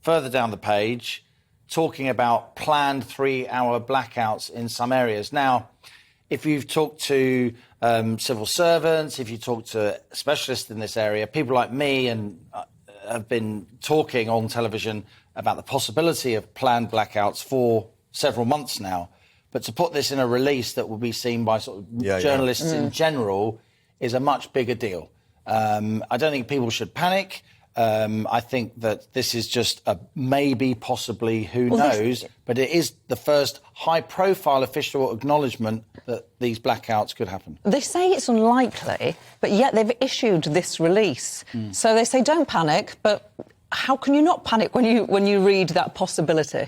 further down the page, talking about planned 3-hour blackouts in some areas. Now, if you've talked to civil servants, if you talk to specialists in this area, people like me and have been talking on television about the possibility of planned blackouts for several months now. But to put this in a release that will be seen by sort of journalists in general is a much bigger deal. I don't think people should panic. I think that this is just a maybe, possibly, who knows, but it is the first high-profile official acknowledgement that these blackouts could happen. They say it's unlikely, but yet they've issued this release. So they say don't panic, but how can you not panic when you read that possibility?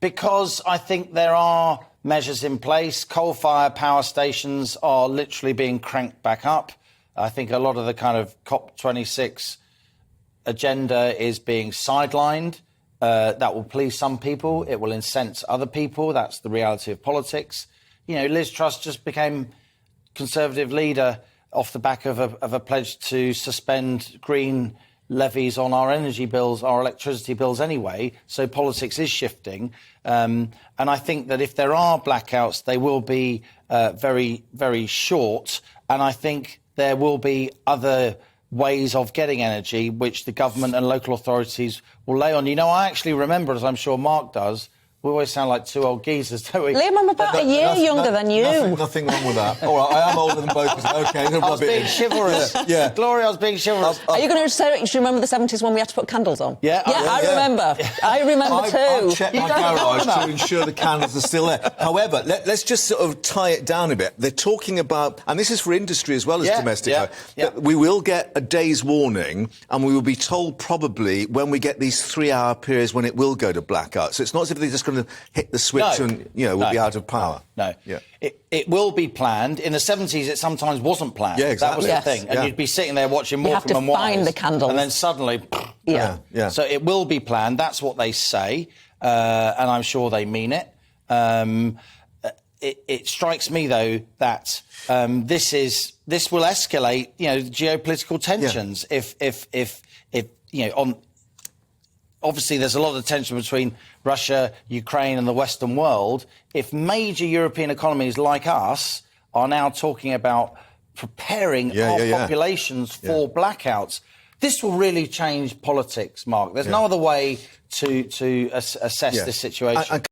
Because I think there are measures in place. Coal-fired power stations are literally being cranked back up. I think a lot of the kind of COP26 agenda is being sidelined. That will please some people. It will incense other people. That's the reality of politics. You know, Liz Truss just became Conservative leader off the back of a pledge to suspend green levies on our energy bills, our electricity bills anyway. So politics is shifting. And I think that if there are blackouts, they will be very, very short. And I think there will be other ways of getting energy, which the government and local authorities will lay on. You know, I actually remember, as I'm sure Mark does, we always sound like two old geezers, don't we? Liam, I'm about a year younger than you. Nothing wrong with that. All right, I am older than both. OK, I was being chivalrous. Yeah. Gloria, I was being chivalrous. Are you going to say, do you remember the 70s when we had to put candles on? Yeah. I remember. I remember too. I've checked my garage to ensure the candles are still there. However, let's just sort of tie it down a bit. They're talking about, and this is for industry as well as domestic, that we will get a day's warning and we will be told probably when we get these 3-hour periods when it will go to blackout. So it's not as if they're just going to hit the switch and, you know, we'll be out of power. No. Yeah. It will be planned. In the 70s, it sometimes wasn't planned. Yeah, exactly. That was the thing. And you'd be sitting there watching Morecambe and Wise. You have to find the candles. And then suddenly... Yeah. So it will be planned. That's what they say. And I'm sure they mean it. It strikes me, though, that this will escalate, you know, geopolitical tensions. If you know, obviously, there's a lot of tension between Russia, Ukraine and the Western world. If major European economies like us are now talking about preparing our populations for blackouts, this will really change politics, Mark. There's no other way to assess this situation.